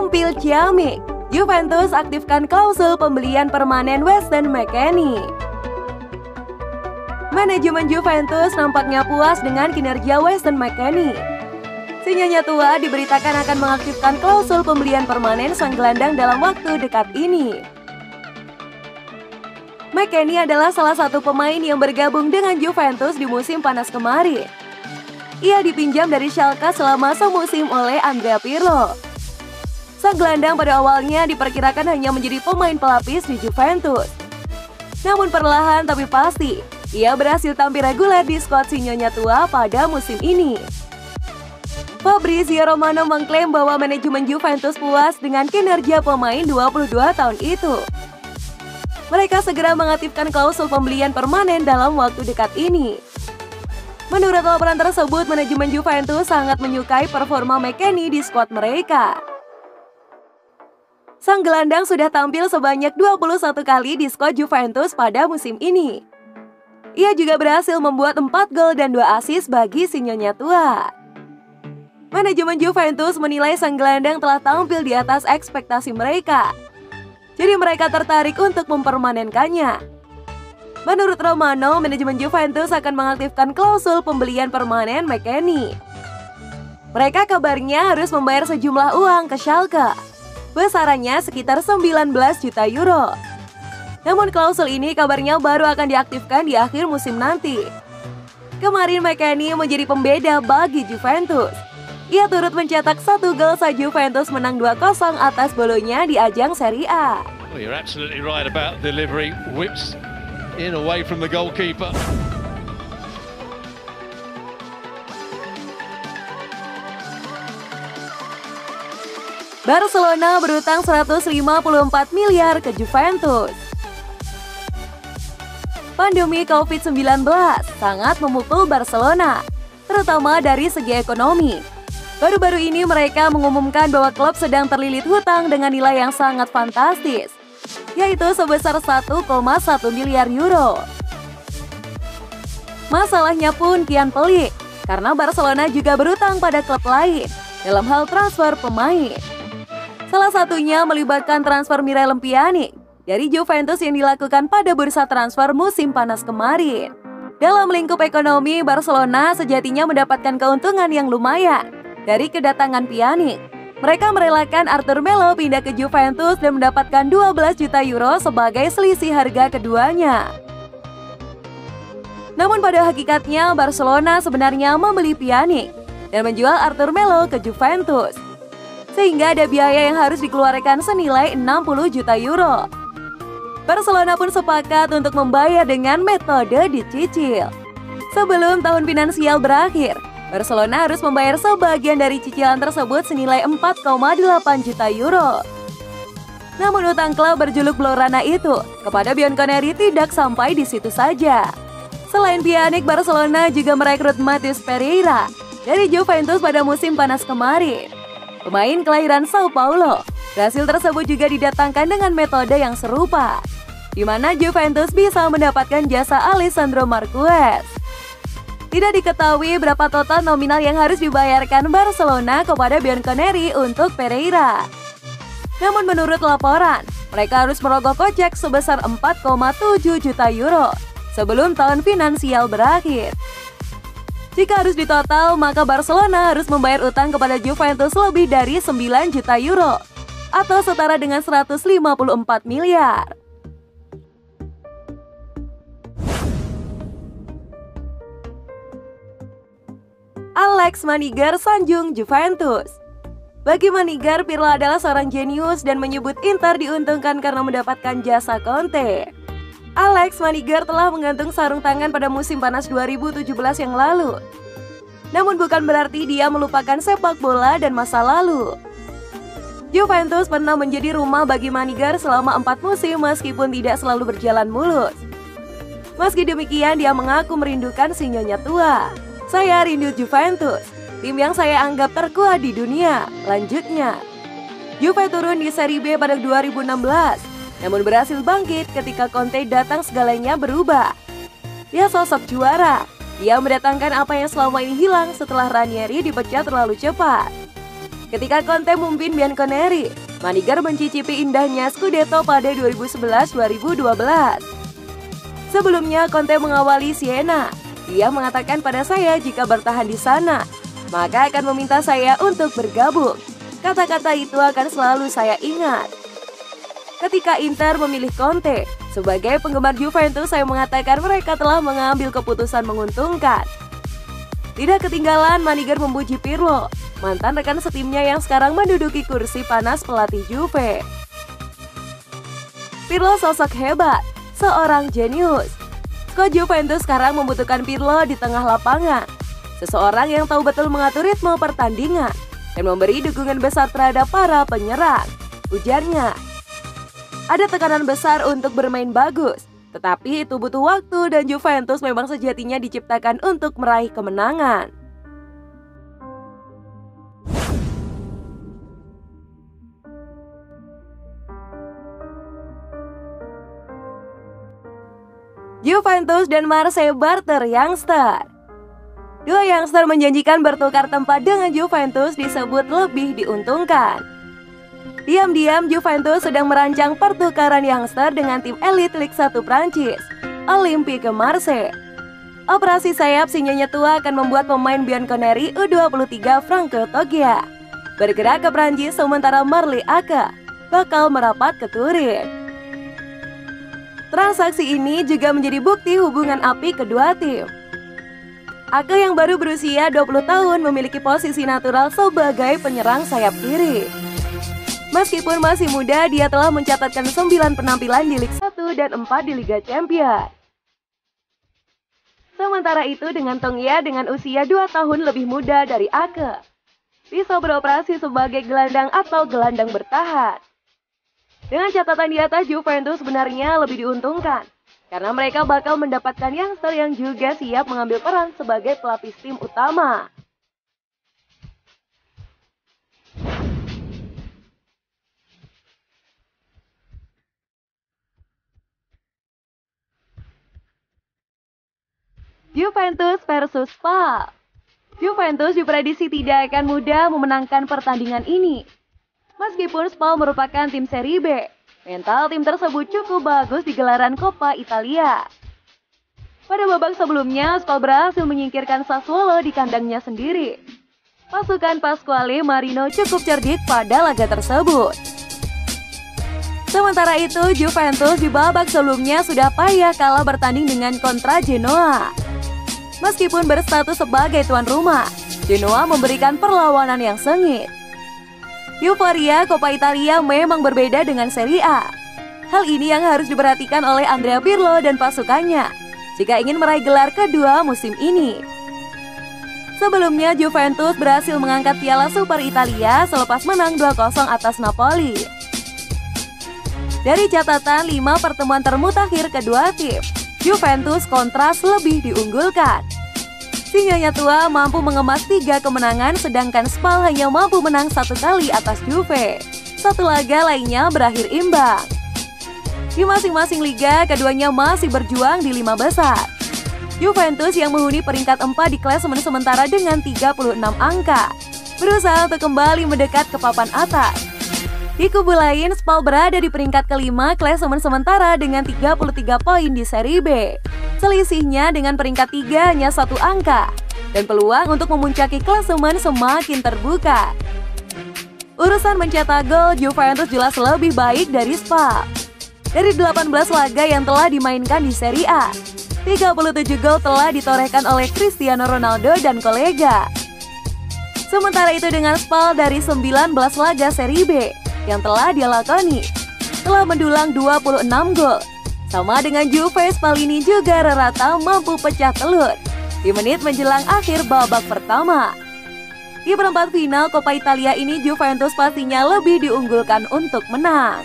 tampil ciamik. Juventus aktifkan klausul pembelian permanen Weston McKennie. Manajemen Juventus nampaknya puas dengan kinerja Weston McKennie. Si nyonya tua diberitakan akan mengaktifkan klausul pembelian permanen sang gelandang dalam waktu dekat ini. McKennie adalah salah satu pemain yang bergabung dengan Juventus di musim panas kemarin. Ia dipinjam dari Schalke selama semusim oleh Andrea Pirlo. Sang gelandang pada awalnya diperkirakan hanya menjadi pemain pelapis di Juventus. Namun perlahan tapi pasti, ia berhasil tampil reguler di skuad si nyonya tua pada musim ini. Fabrizio Romano mengklaim bahwa manajemen Juventus puas dengan kinerja pemain 22 tahun itu. Mereka segera mengaktifkan klausul pembelian permanen dalam waktu dekat ini. Menurut laporan tersebut, manajemen Juventus sangat menyukai performa McKennie di skuad mereka. Sang gelandang sudah tampil sebanyak 21 kali di skuad Juventus pada musim ini. Ia juga berhasil membuat 4 gol dan 2 assist bagi si nyonya tua. Manajemen Juventus menilai sang gelandang telah tampil di atas ekspektasi mereka. Jadi mereka tertarik untuk mempermanenkannya. Menurut Romano, manajemen Juventus akan mengaktifkan klausul pembelian permanen McKennie. Mereka kabarnya harus membayar sejumlah uang ke Schalke. Besarannya sekitar 19 juta euro. Namun klausul ini kabarnya baru akan diaktifkan di akhir musim nanti. Kemarin McKennie menjadi pembeda bagi Juventus. Ia turut mencetak 1 gol saat Juventus menang 2-0 atas Bologna di ajang Serie A. Well, you're absolutely right about delivery. Whips in away from the goalkeeper. Barcelona berutang 154 miliar ke Juventus. Pandemi COVID-19 sangat memukul Barcelona, terutama dari segi ekonomi. Baru-baru ini mereka mengumumkan bahwa klub sedang terlilit hutang dengan nilai yang sangat fantastis, yaitu sebesar 1,1 miliar euro. Masalahnya pun kian pelik, karena Barcelona juga berutang pada klub lain dalam hal transfer pemain. Salah satunya melibatkan transfer Miralem Pjanic dari Juventus yang dilakukan pada bursa transfer musim panas kemarin. Dalam lingkup ekonomi, Barcelona sejatinya mendapatkan keuntungan yang lumayan dari kedatangan Pjanic. Mereka merelakan Arthur Melo pindah ke Juventus dan mendapatkan 12 juta euro sebagai selisih harga keduanya. Namun pada hakikatnya Barcelona sebenarnya membeli Pjanic dan menjual Arthur Melo ke Juventus, sehingga ada biaya yang harus dikeluarkan senilai 60 juta euro. Barcelona pun sepakat untuk membayar dengan metode dicicil. Sebelum tahun finansial berakhir, Barcelona harus membayar sebagian dari cicilan tersebut senilai 4,8 juta euro. Namun utang klub berjuluk Blaugrana itu kepada Bianconeri tidak sampai di situ saja. Selain Pjanic, Barcelona juga merekrut Matheus Pereira dari Juventus pada musim panas kemarin. Pemain kelahiran Sao Paulo, hasil tersebut juga didatangkan dengan metode yang serupa, di mana Juventus bisa mendapatkan jasa Alessandro Marquez. Tidak diketahui berapa total nominal yang harus dibayarkan Barcelona kepada Bianconeri untuk Pereira. Namun menurut laporan, mereka harus merogoh kocek sebesar 4,7 juta euro sebelum tahun finansial berakhir. Jika harus ditotal, maka Barcelona harus membayar utang kepada Juventus lebih dari 9 juta euro atau setara dengan 154 miliar. Alex Manigar sanjung Juventus. Bagi Manigar, Pirlo adalah seorang jenius dan menyebut Inter diuntungkan karena mendapatkan jasa Conte. Alex Manigar telah menggantung sarung tangan pada musim panas 2017 yang lalu. Namun bukan berarti dia melupakan sepak bola dan masa lalu. Juventus pernah menjadi rumah bagi Manigar selama 4 musim meskipun tidak selalu berjalan mulus. Meski demikian, dia mengaku merindukan si nyonya tua. "Saya rindu Juventus, tim yang saya anggap terkuat di dunia," lanjutnya. Juve turun di Serie B pada 2016, namun berhasil bangkit ketika Conte datang, segalanya berubah. Dia sosok juara. Dia mendatangkan apa yang selama ini hilang setelah Ranieri dipecat terlalu cepat. Ketika Conte memimpin Bianconeri, Maniger mencicipi indahnya Scudetto pada 2011-2012. Sebelumnya Conte mengawali Siena. Dia mengatakan pada saya jika bertahan di sana, maka akan meminta saya untuk bergabung. Kata-kata itu akan selalu saya ingat. Ketika Inter memilih Conte, sebagai penggemar Juventus saya mengatakan mereka telah mengambil keputusan menguntungkan. Tidak ketinggalan Maniger memuji Pirlo, mantan rekan setimnya yang sekarang menduduki kursi panas pelatih Juve. Pirlo sosok hebat, seorang jenius. Coach Juventus sekarang membutuhkan Pirlo di tengah lapangan. Seseorang yang tahu betul mengatur ritme pertandingan dan memberi dukungan besar terhadap para penyerang, ujarnya. Ada tekanan besar untuk bermain bagus, tetapi itu butuh waktu dan Juventus memang sejatinya diciptakan untuk meraih kemenangan. Juventus dan Marseille barter youngster. Dua youngster menjanjikan bertukar tempat dengan Juventus disebut lebih diuntungkan. Diam-diam Juventus sedang merancang pertukaran youngster dengan tim elit Ligue 1 Prancis, Olympique Marseille. Operasi sayap si nyonya tua akan membuat pemain Bianconeri U23 Franco Togia bergerak ke Prancis, sementara Marley Aka bakal merapat ke Turin. Transaksi ini juga menjadi bukti hubungan apik kedua tim. Ake yang baru berusia 20 tahun memiliki posisi natural sebagai penyerang sayap kiri. Meskipun masih muda, dia telah mencatatkan 9 penampilan di Liga 1 dan 4 di Liga Champions. Sementara itu dengan Tongia dengan usia 2 tahun lebih muda dari Ake, bisa beroperasi sebagai gelandang atau gelandang bertahan. Dengan catatan di atas, Juventus sebenarnya lebih diuntungkan karena mereka bakal mendapatkan youngster yang juga siap mengambil peran sebagai pelapis tim utama. Juventus versus Spal. Juventus diprediksi tidak akan mudah memenangkan pertandingan ini. Meskipun Spal merupakan tim Serie B, mental tim tersebut cukup bagus di gelaran Coppa Italia. Pada babak sebelumnya, Spal berhasil menyingkirkan Sassuolo di kandangnya sendiri. Pasukan Pasquale Marino cukup cerdik pada laga tersebut. Sementara itu, Juventus di babak sebelumnya sudah payah kalah bertanding dengan kontra Genoa. Meskipun berstatus sebagai tuan rumah, Genoa memberikan perlawanan yang sengit. Euforia Coppa Italia memang berbeda dengan Serie A. Hal ini yang harus diperhatikan oleh Andrea Pirlo dan pasukannya jika ingin meraih gelar kedua musim ini. Sebelumnya Juventus berhasil mengangkat Piala Super Italia selepas menang 2-0 atas Napoli. Dari catatan 5 pertemuan termutakhir kedua tim, Juventus kontras lebih diunggulkan. Si nyonya tua mampu mengemas 3 kemenangan, sedangkan Spal hanya mampu menang 1 kali atas Juve. 1 laga lainnya berakhir imbang. Di masing-masing liga, keduanya masih berjuang di 5 besar. Juventus yang menghuni peringkat 4 di klasemen sementara dengan 36 angka, berusaha untuk kembali mendekat ke papan atas. Di kubu lain, Spal berada di peringkat kelima klasemen sementara dengan 33 poin di Serie B. Selisihnya dengan peringkat 3 hanya 1 angka, dan peluang untuk memuncaki klasemen semakin terbuka. Urusan mencetak gol, Juventus jelas lebih baik dari Spal. Dari 18 laga yang telah dimainkan di Serie A, 37 gol telah ditorehkan oleh Cristiano Ronaldo dan kolega. Sementara itu dengan Spal dari 19 laga Serie B yang telah dia lakoni, telah mendulang 26 gol. Sama dengan Juve, Spal ini juga rata mampu pecah telur di menit menjelang akhir babak pertama. Di perempat final Coppa Italia ini, Juventus pastinya lebih diunggulkan untuk menang.